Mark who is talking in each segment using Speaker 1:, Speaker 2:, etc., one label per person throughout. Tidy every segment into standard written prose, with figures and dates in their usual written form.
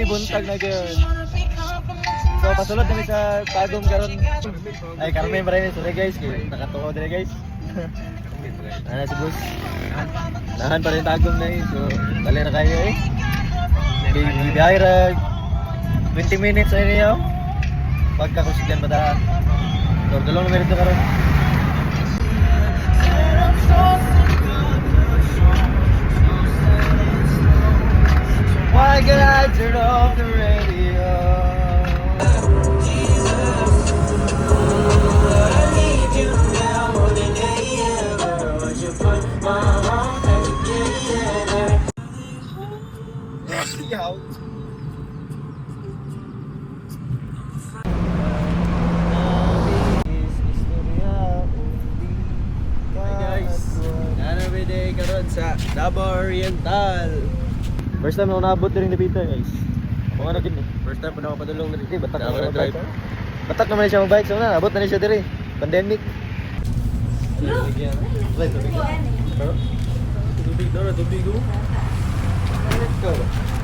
Speaker 1: buntag na gyud. So pasulod kami sa Tagum karon. Ay Carmen Marines sorry guys, nakatuo dire guys. Ana si boss. Nahan pa rin Tagum na so dali na kayo eh. Bibiyahe ra 20 minutes ay niyo. Pagkakusigan pa ta. So dalawang minutes karon. Why can I turn off the radio? I need you now more than ever. Would you put my heart together? Yo. Hey guys, nanabide karon sa Davao Oriental. First time na ako naabot na rin na Peter guys. Ako nga na gini. First time pa na ako padulong na rin. Batak na drive. Batak naman siya mag-bike. So na, naabot na rin siya diri. Pandemic. Tubig daw na, tubig ko.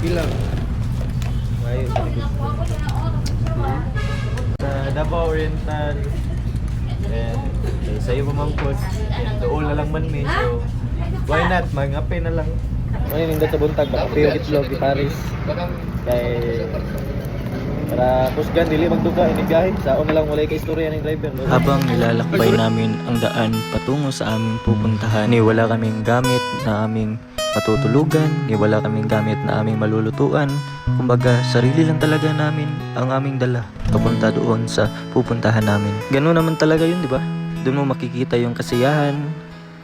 Speaker 1: Ilang. Sa Davao Oriental. Sa iyo pamangkot. Doon na lang man may. So, why not? Mag-ape na lang. Ngayon hindi sa buntag, baka piyo itlog di Paris. Kay para kusgan dili magduga inigahin sa na lang walay kay istorya ng driver.
Speaker 2: Habang nilalakbay namin ang daan patungo sa aming pupuntahan, ni wala kaming gamit na aming matutulugan, ni wala kaming gamit na aming malulutuan. Kumbaga, sarili lang talaga namin ang aming dala papunta doon sa pupuntahan namin. Ganun naman talaga yun, di ba? Doon mo makikita yung kasiyahan,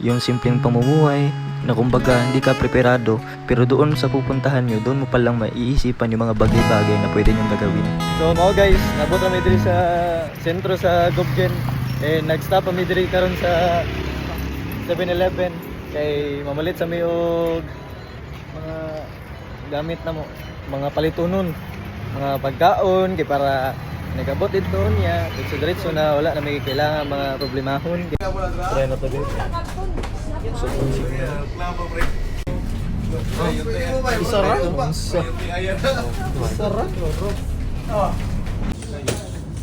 Speaker 2: yung simpleng pamumuhay, na kumbaga hindi ka preparado, pero doon sa pupuntahan nyo, doon mo palang maiisipan yung mga bagay-bagay na pwede nyong gagawin.
Speaker 1: So mga guys, nabot kami diri sa sentro sa Gobgen. Nag-stop kami diri karon sa 7-Eleven kay mamalit sa mi og mga gamit na mo, mga palitunon, mga pagkaon kay para nagabot ito niya, diretso na wala na may kailangan mga problemahon. Try na to guys. Sarap. Sarap.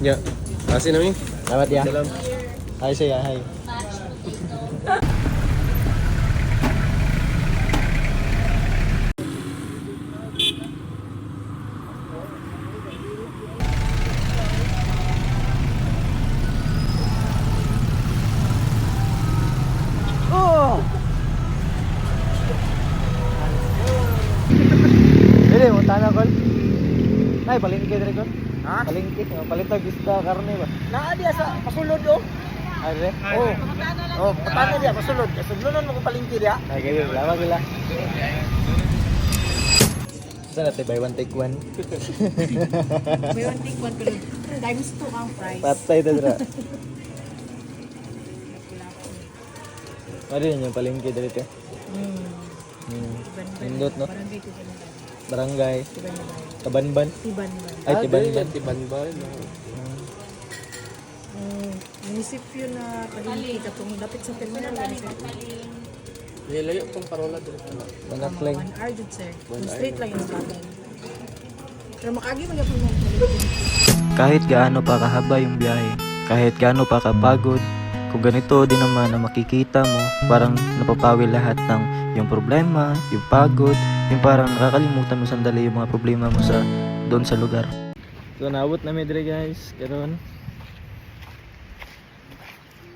Speaker 3: Ya, kasih nami.
Speaker 1: Selamat ya. Hai saya, hai. Dili mo tana kol. Nay palengke dire kol. Ha? Palengke, palitag isda karne ba? Naa dia sa pasulod oh. Are? Oh. Oh, patana dia pasulod. Kasudlonon mo ko palengke dia. Ay gayo, lawa gila. Sana te buy one take one.
Speaker 4: Buy one take one pero times 2 ang price.
Speaker 1: Patay ta dira. Ari yung palengke dire te. Indot no? Barangay. Tabanban.
Speaker 4: Tibanban.
Speaker 1: Ay, Tibanban.
Speaker 3: Tibanban.
Speaker 4: Munisipyo na palengke katong dapit sa terminal gani sir.
Speaker 3: Layo pang parola dito.
Speaker 1: Manakling.
Speaker 4: 1 hour jud sir. Straight lang yung bagan. Pero makagi man gyapon mo.
Speaker 2: Kahit gaano pa kahaba yung biyahe, kahit gaano pa kapagod, kung ganito din naman na makikita mo, parang napapawi lahat ng yung problema, yung pagod, yung parang nakakalimutan mo sandali yung mga problema mo sa doon sa lugar.
Speaker 1: So naabot na dire guys, karon.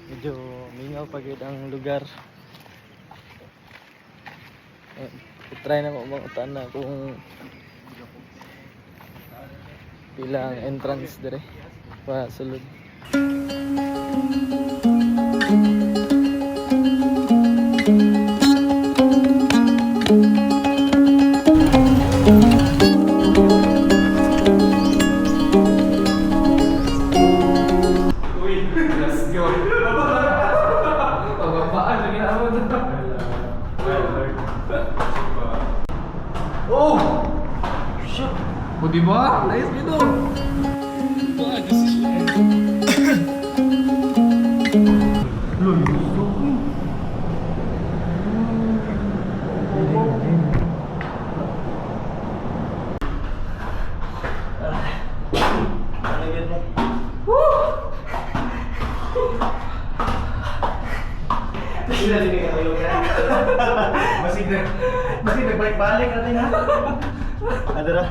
Speaker 1: Medyo mingaw pa gid ang lugar. Try na ko mangutan na kung pila ang entrance dire pa sulod.
Speaker 3: O diba? Nice gitu.
Speaker 1: Lagyan mo. Sila din yung katulog na. Masig nagbalik-balik natin ha. Adara.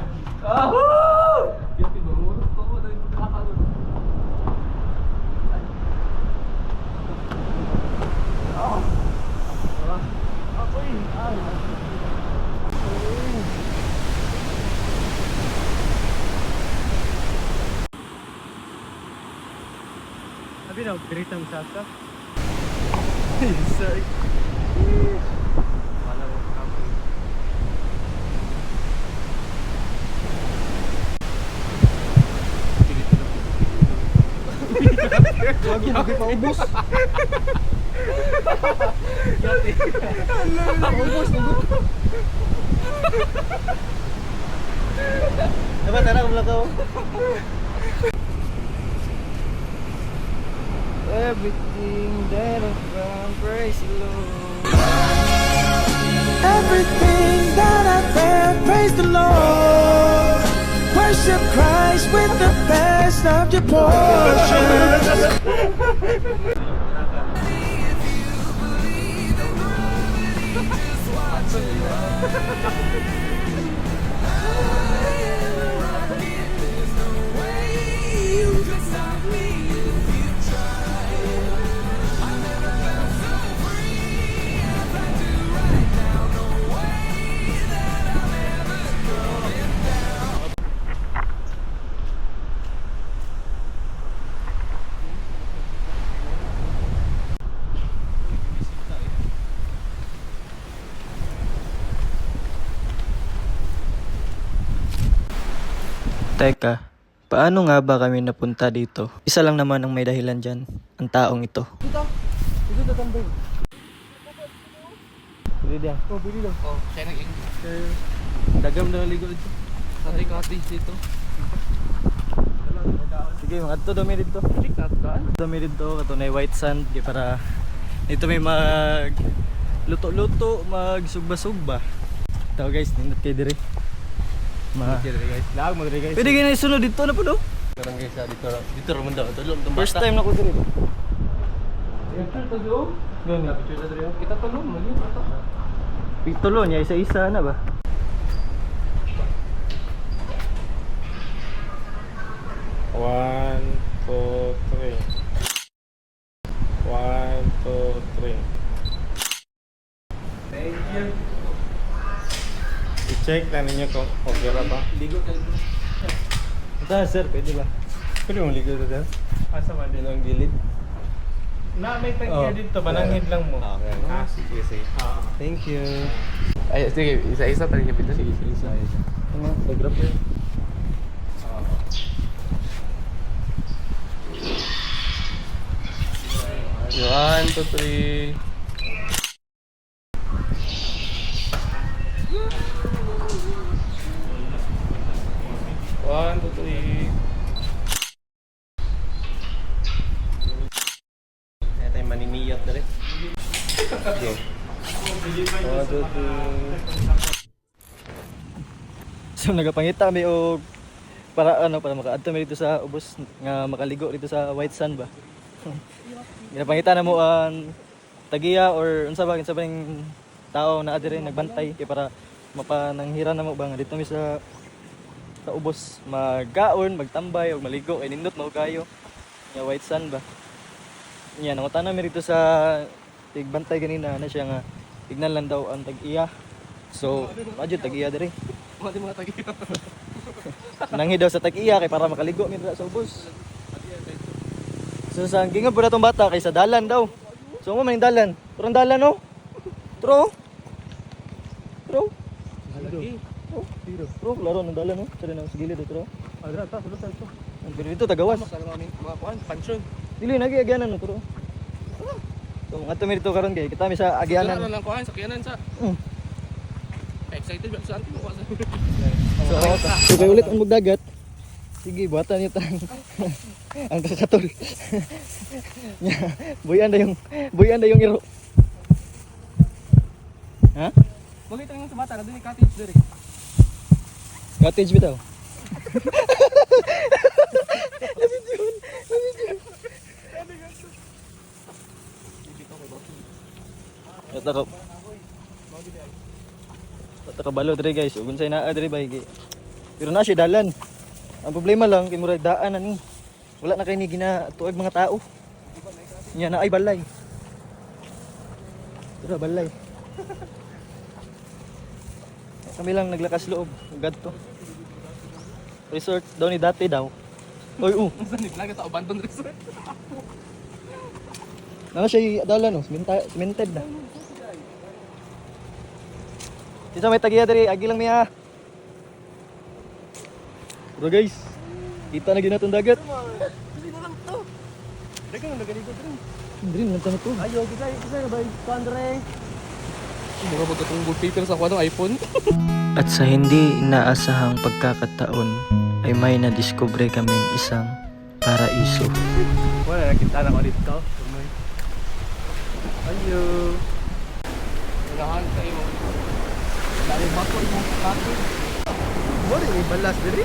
Speaker 1: Sabi na, great ang sasa. Sorry. Lagi paubos. Paubos na gusto. Dapat tara kumlakaw. Everything that I found, praise the Lord.
Speaker 5: Everything that I found, praise the Lord. Worship Christ with the best of your portions.
Speaker 2: Teka, paano nga ba kami napunta dito? Isa lang naman ang may dahilan dyan, ang taong ito.
Speaker 1: Dito tatambay. Bili dia. Oh, bili lang.
Speaker 3: Oh, siya nag dagam na ligo dito. Kati dito.
Speaker 1: Sige, mga ato dami dito. Dami dito, katunay white sand di para dito may mag luto-luto, mag sugba-sugba. Ito guys, nindot kay dire.
Speaker 3: Guys, lag mo diri guys.
Speaker 1: Pwede ganyan sunod dito na po do.
Speaker 3: Karang guys dito ra man daw. Tulong tong
Speaker 1: First time na ko dire.
Speaker 3: Picture to do. Ganun nga picture na diri. Kita tulong mo ni ato.
Speaker 1: Pitulo niya isa-isa na ba?
Speaker 3: One, two, three. 1, 2, 3. Thank you. I-check na ninyo kung okay ra ba. Ligo kayo.
Speaker 1: Ito sir, pwede ba?
Speaker 3: Pwede mong ligo dito. Asa man din ang gilid. Na may tangke dito, pananghid lang mo. Okay. Sige, sige. Thank you. Ay, sige, isa-isa tayo kapito. Sige, isa.
Speaker 1: Ano, photograph yun.
Speaker 3: One, two, three. One, two, three. Ito yung maniniyot na rin. Okay. One, two, three.
Speaker 1: So nagapangita mi og para ano para makaadto mi dito sa ubos nga makaligo dito sa white sand ba. Ginapangita na mo ang tagiya or unsa ba kinsa ba ning tao na adire nagbantay kay para mapananghiran na mo ba nga dito mi sa ubos magkaon, magtambay o maligo kay nindot mao kayo. Nga white sand ba. Nya nangutan mi dito sa tigbantay ganina na siya nga tignan lang daw ang tag-iya. So, adyo tag-iya dire.
Speaker 3: Mga di mga tagiya.
Speaker 1: Nanghi daw sa tag-iya kay para makaligo mi dira sa ubos. So sa gingan po na tong bata kay sa dalan daw. So mo maning dalan. Turong dalan no. Tro. Tro. Tro, laro ng dalan no. Sala nang sigilid tro.
Speaker 3: Adra ta, sulod ta ito.
Speaker 1: Ang pero dito tagawas.
Speaker 3: Mga kuan, pansyon.
Speaker 1: Dili nagi agyanan no tro. So ato mi dito karon kay kita mi sa agyanan.
Speaker 3: Ano lang kuan, sakyanan sa. Excited ba sa anti mo kuan.
Speaker 1: So kay ulit ang magdagat. Sige, buhatan niyo tang ang kakatol. buyan na yung iro. Ha?
Speaker 3: Makita nga sa bata, na din cottage dire.
Speaker 1: Cottage bitaw. Takabalo diri guys. Ug unsay naa diri bay. Pero na siya dalan. Ang problema lang kay murag daan ani. Wala na kay ni ginatuig mga tao. Nya na ay balay. Tara balay. Kami lang naglakas loob. Gadto. Resort daw ni dati daw. Oy,
Speaker 3: Saan naglaga sa abandoned resort?
Speaker 1: Ano siya dalan no, cemented na. Dito may tagiya diri, agi lang miya. Bro guys, kita na ginatong dagat.
Speaker 3: Dili na lang to. Dagang nagaligo diri.
Speaker 1: Hindi lang tanong ko.
Speaker 3: Ayo, kita na ba? Pandre. Mura ba itong wallpaper sa kwano iPhone?
Speaker 2: At sa hindi inaasahang pagkakataon ay may nadiskubre kaming isang paraiso.
Speaker 3: Wala, nakita na ko dito. Ayo. Unahan sa iyo. Dali ba ko yung kaki? Wala, may balas diri.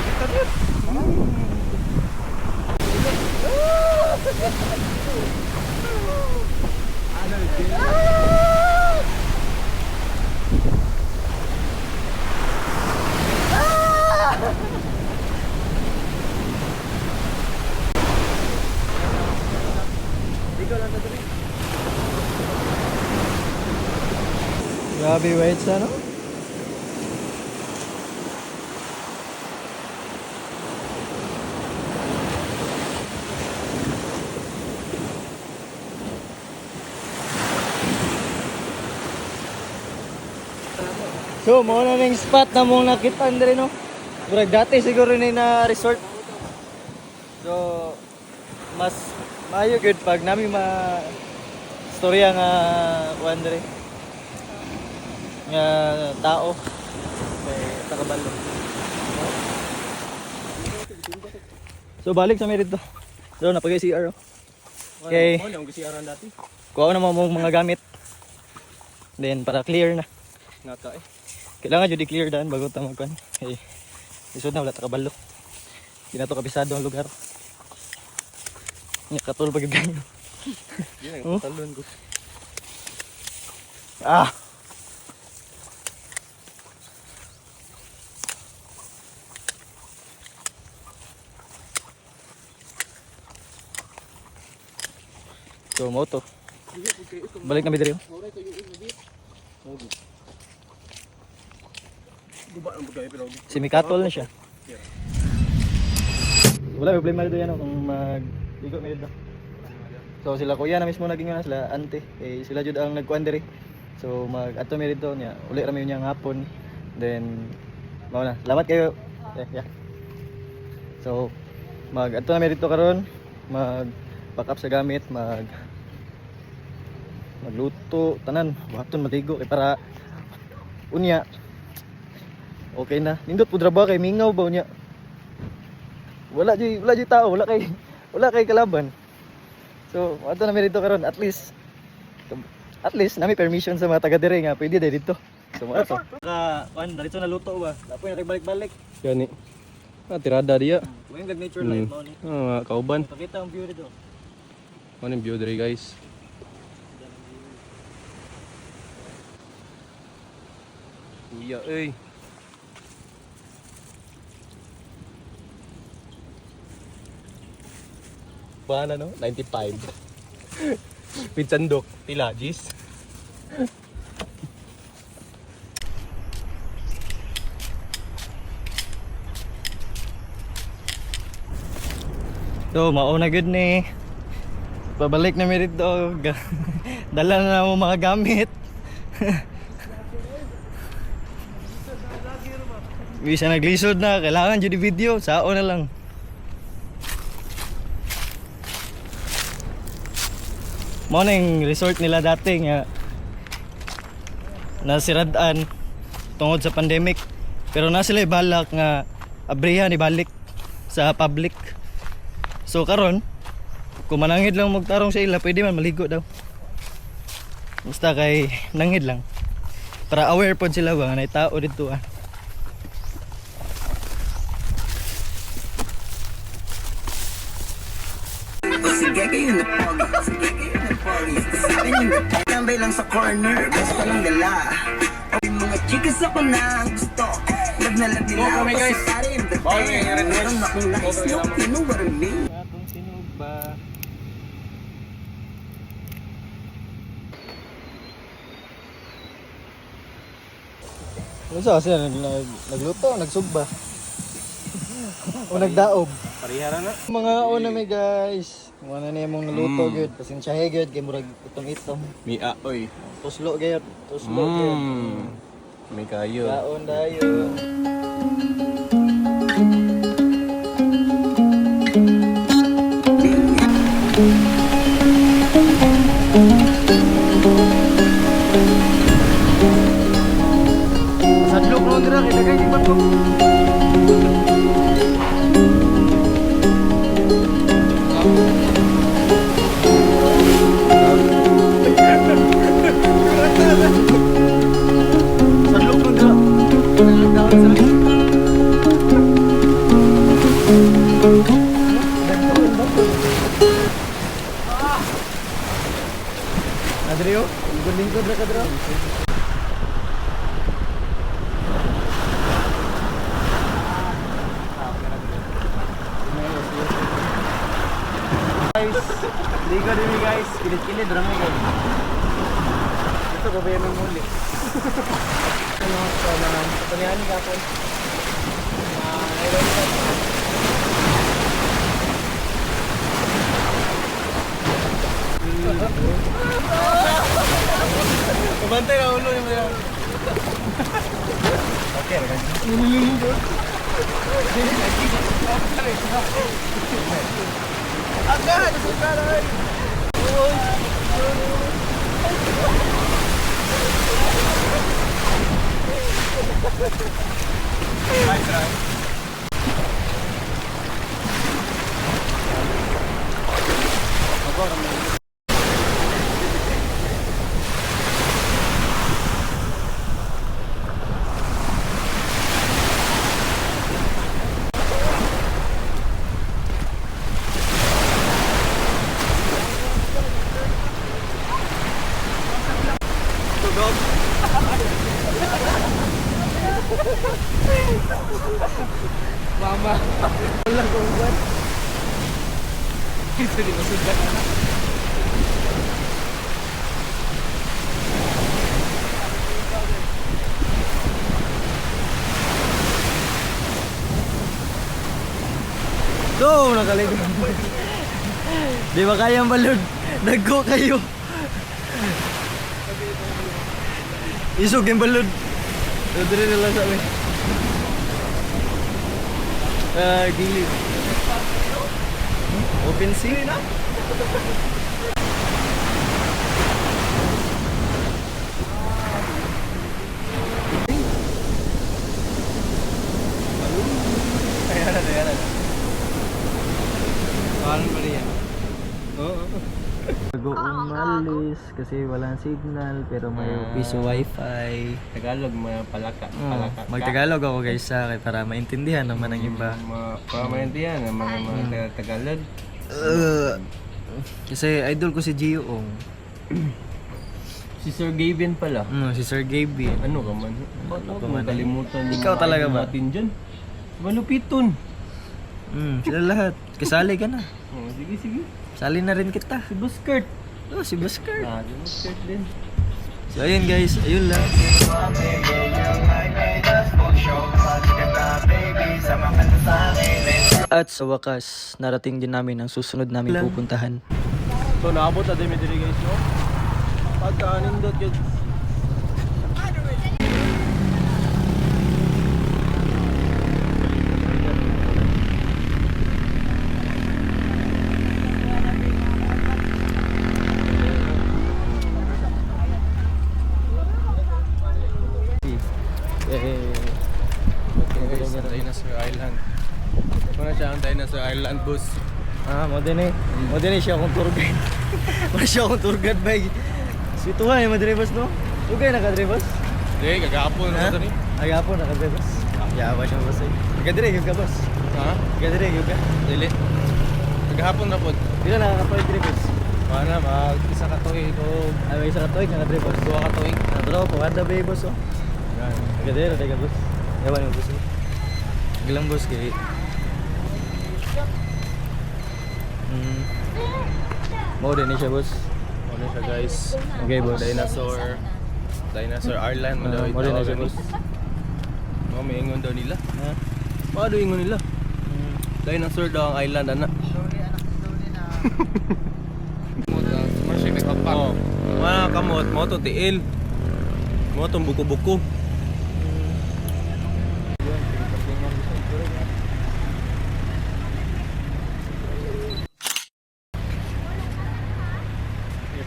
Speaker 3: Kita dito.
Speaker 1: Grabe wait sa no? So, mo na ning spot na mong nakita diri no. Murag dati siguro ni na resort. So, mas maayo gud pag nami storya nga kuan diri. Nga tao kay takabalo. So, balik sa mi dito. So, napagay CR. Okay.
Speaker 3: Ano yung CR dati?
Speaker 1: Kuha ko na mga gamit. Then, para clear na.
Speaker 3: Nata eh.
Speaker 1: Kailangan jud i-clear daan bago ta magkuan. Hey. Isod na wala ta kabalo. Di na to kabisado ang lugar. Nya katul pag ganyo.
Speaker 3: Di na
Speaker 1: Oh.
Speaker 3: talon ko.
Speaker 1: Ah. So moto. Balik na diri.
Speaker 3: Guba ang bagay pero
Speaker 1: Si Mikatol na siya. Wala problema dito yan kung mag-igo may dito. So sila kuya na mismo naging nga sila ante. Eh, sila jud ang nagkuan diri. So mag-ato mi dito niya. Uli ra mi niya nga hapon. Then mao na. Salamat kayo. Yeah. So mag-ato na mi dito karon. Mag-pack up sa gamit, magluto tanan. Buhaton matigo kay para unya. Okay na. Nindot pud ra ba kay mingaw ba unya? Wala di tao, wala kay kalaban. So, ato na mi dito karon at least nami permission sa mga taga dire nga pwede dito. So, mo ato. Kuan dito na luto ba? Dapoy na balik-balik.
Speaker 3: gani. Tirada dia.
Speaker 1: Kuan gag nature life mo ni.
Speaker 3: Kauban.
Speaker 1: Pakita ang view dito.
Speaker 3: Ano yung view diri guys? Kuya, eh. Paano no? 95. Pinsandok. Pila, Gis?
Speaker 1: So, mauna good ni. Pabalik na mi dito. Dala na mo mga gamit. Bisa naglisod na, kailangan jud video, sao na lang. Mo na yung resort nila dati nga nasiradan tungod sa pandemic. Pero na sila ibalak nga abrihan ibalik sa public. So karon kung manangid lang magtarong sa ila, pwede man maligo daw. Basta kay nangid lang. Para aware pod sila ba nga nay tao dito ah.
Speaker 6: Sige kayo na pag. Tambay lang sa corner, best pa lang gala. Ay mga chicas ako na ang gusto. Love na love nila ako sa pare in the bed. Meron akong nice look, you know what I mean.
Speaker 1: Atong sinugba. Ano sa kasi nagluto, nagsugba. O nagdaob.
Speaker 3: Parihara na.
Speaker 1: Mga una may guys. Kung ano na yung naluto gyud, pasensyahe gyud kay murag itong-itong.
Speaker 3: Mia, oy.
Speaker 1: Tuslo gyud, tuslo gyud.
Speaker 3: May kayo.
Speaker 1: Kaon dayo. Sadlok mo dira kay dagay di ba ko? Sadlok mo dira. Daon sa Adrio, lingkod na ka dra. Guys, ligo din guys, kilid-kilid rami guys. Ito ko ba yung muli? Ano sa mga tanihan ka po? Kabantay na ulo yung mga. Okay, guys. Agad, sukaray. Mama, wala kong buwan. Isa di masugat. So, nakaligo. Di ba kayang balod? Naggo kayo. Isog yung balod. Dodre nila sa amin. Gilid. Open sea na? Ayan na. Paano ba rin yan? Oo. Bago umalis kasi walang signal pero may piso wifi.
Speaker 3: Tagalog, mga palaka.
Speaker 1: Magtagalog ako guys sa akin para maintindihan naman ang iba.
Speaker 3: Para maintindihan ang mga Tagalog.
Speaker 1: Kasi idol ko si Gio Ong.
Speaker 3: Si Sir Gavin pala.
Speaker 1: Si Sir Gaby.
Speaker 3: Ano ka man? Ano ka man? Kalimutan
Speaker 1: Ikaw talaga ba?
Speaker 3: Natin dyan. Malupiton.
Speaker 1: Sila lahat. Kasali ka na.
Speaker 3: Oh, sige.
Speaker 1: Sali na rin kita.
Speaker 3: Si Buskert.
Speaker 1: Oh, si Busker.
Speaker 3: Si Buskert din.
Speaker 1: So ayun guys, ayun lang. At sa wakas, narating din namin ang susunod namin pupuntahan.
Speaker 3: So naabot na din diri guys, no? Pagkaanindot yun. Dinosaur Island. Muna siya ang Dinosaur Island bus.
Speaker 1: Mo din siya akong tour guide. Mo siya akong tour guide bay. Situhan yung madribas no? Ugay nakadribas?
Speaker 3: Hindi, kagapon na ito ni.
Speaker 1: Agapon nakadribas. Yawa siya boss eh. Kadire yung ka boss.
Speaker 3: Ha?
Speaker 1: Kadire yung ka.
Speaker 3: Dili. Kagahapon na po.
Speaker 1: Pila nakakapalit dribas?
Speaker 3: Mana mag isa ka tuig o
Speaker 1: Ay, may isa ka tuig, nga dre boss.
Speaker 3: duha ka tuig.
Speaker 1: Bro, paganda ba boss oh?
Speaker 3: Yan.
Speaker 1: Gadero, teka boss. Yawan yung boss. Gilang boss kay. Mo din ni siya boss.
Speaker 3: Ano siya guys?
Speaker 1: Okay boss.
Speaker 3: Dinosaur Island mo daw
Speaker 1: Mo din na siya
Speaker 3: itawagan
Speaker 1: boss.
Speaker 3: Oh, may ingon daw nila.
Speaker 1: Ha?
Speaker 3: Paano ingon nila? Dinosaur daw ang island, anak. Oh, mga kamot, mo to tiil. Mo tong buko-buko.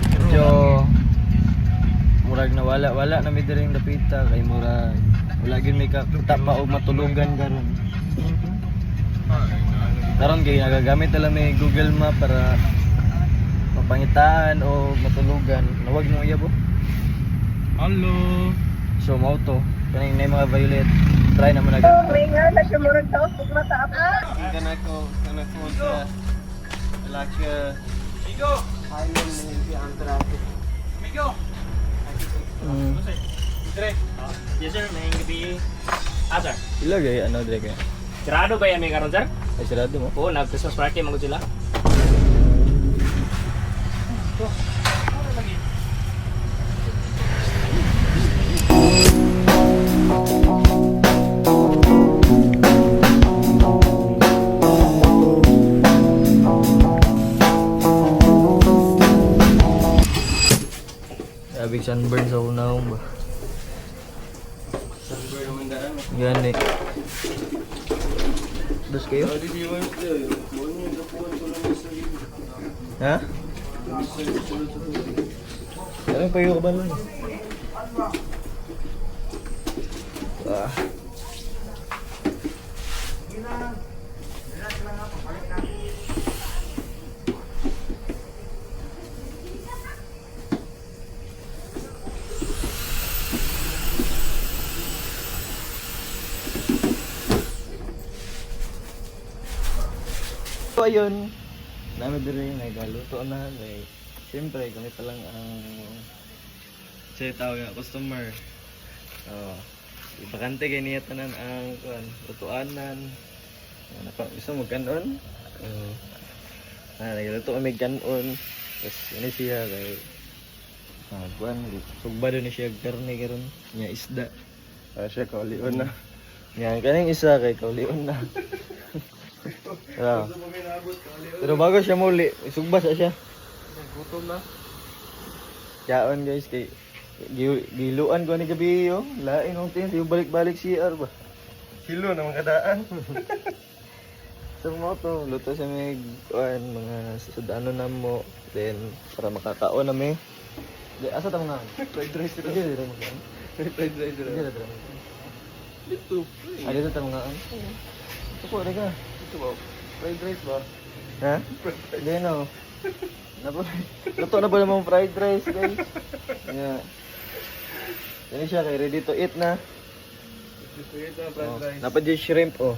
Speaker 1: Medyo murag na wala na mi diring dapita kay murag wala gyud may tama og matulugan karon. Karon kay nagagamit lang may Google Map para mapangitaan o matulugan. Nawag mo iya bo.
Speaker 3: Hello.
Speaker 1: So mo to kaning nay mga violet try naman agad.
Speaker 3: Kana ko sa Alaska. Island na hindi ang traffic.
Speaker 7: Yes sir, may gabi. Sir.
Speaker 1: Ila gay ano dire kay.
Speaker 7: Sirado ba yan may karon sir?
Speaker 1: Ay sarado mo.
Speaker 7: Oo, nag-Christmas party magod sila.
Speaker 1: Big sunburn sa unaw ba.
Speaker 3: Sunburn naman daan.
Speaker 1: Gani. Dos kayo? Ha? Ano pa yung kabalon? Ah. So ayun, namin din rin nagluto na. Like, siyempre, kami pa lang ang tawag nga, customer. Ibakante kayo niya tanan ang lutuanan. Gusto mo kanon? Nagluto kami kanon. Tapos yun siya kay sugba doon siya karne karon niya isda.
Speaker 3: Siya kaulion na.
Speaker 1: Yan, kaning isa kay kaulion na. Pero bago siya muli, isugba sa siya.
Speaker 3: Gutom na.
Speaker 1: Yaon guys, kay giluan ko ni gabi yo. Lain ang tin, yung balik-balik CR ba.
Speaker 3: Kilo naman kadaan.
Speaker 1: Sa mo to, luto sa may mga sudano na mo. Then, para makakaon na may. Asa tamo nga?
Speaker 3: Fried rice
Speaker 1: Sige, dito mo nga.
Speaker 3: Fried rice
Speaker 1: Sige, dito mo.
Speaker 3: Dito.
Speaker 1: Ah, dito tamo nga. Ito po, rega.
Speaker 3: Ito ba? Fried rice ba?
Speaker 1: Ha? Hindi no. Luto na ba namang fried rice guys? Yeah. Yan siya kay ready to eat na.
Speaker 3: Ito ang fried rice.
Speaker 1: Napad yung shrimp oh.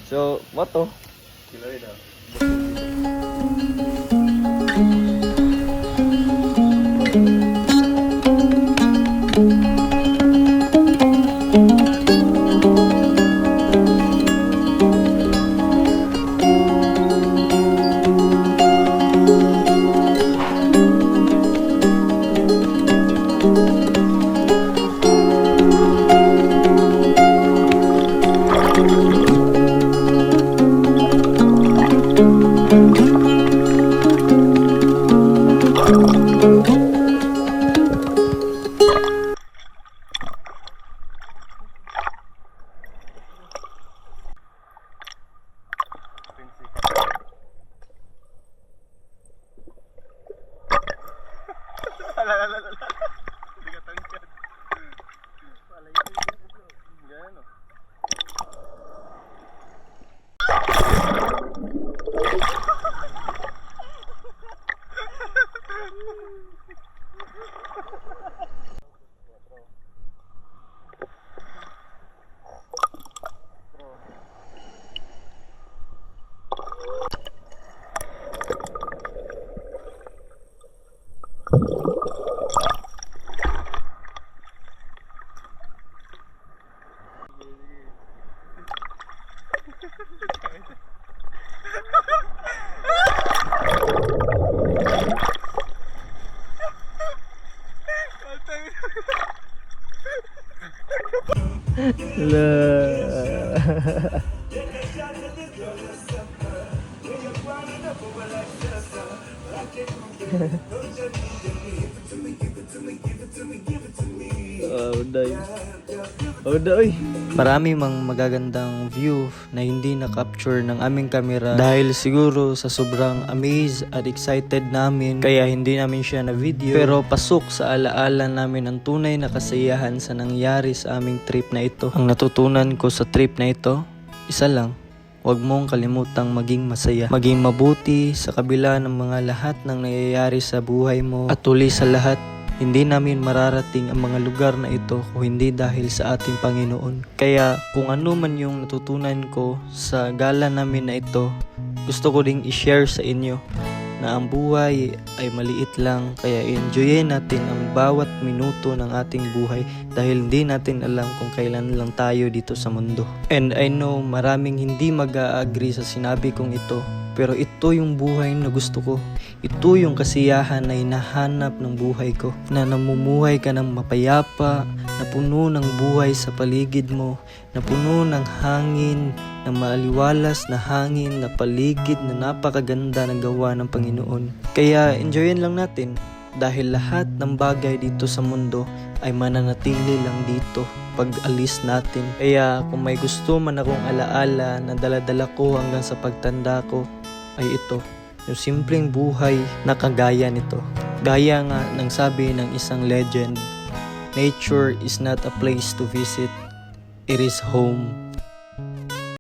Speaker 1: So, what to?
Speaker 3: Kiloy na.
Speaker 2: Marami mang magagandang view na hindi na-capture ng aming camera dahil siguro sa sobrang amazed at excited namin kaya hindi namin siya na video. Pero pasok sa alaala namin ang tunay na kasiyahan sa nangyari sa aming trip na ito. Ang natutunan ko sa trip na ito, isa lang, huwag mong kalimutang maging masaya. Maging mabuti sa kabila ng mga lahat ng nangyayari sa buhay mo. At uli sa lahat, hindi namin mararating ang mga lugar na ito kung hindi dahil sa ating Panginoon. Kaya kung ano man yung natutunan ko sa gala namin na ito, gusto ko ding i-share sa inyo na ang buhay ay maliit lang, kaya enjoyin natin ang bawat minuto ng ating buhay dahil hindi natin alam kung kailan lang tayo dito sa mundo. And I know maraming hindi mag-a-agree sa sinabi kong ito, pero ito yung buhay na gusto ko. Ito yung kasiyahan na hinahanap ng buhay ko. Na namumuhay ka ng mapayapa, na puno ng buhay sa paligid mo, na puno ng hangin, na maaliwalas na hangin, na paligid na napakaganda ng gawa ng Panginoon. Kaya enjoyin lang natin dahil lahat ng bagay dito sa mundo ay mananatili lang dito pag alis natin. Kaya kung may gusto man akong alaala na daladala ko hanggang sa pagtanda ko, ay ito, yung simpleng buhay na kagaya nito. Gaya nga ng sabi ng isang legend, nature is not a place to visit, it is home.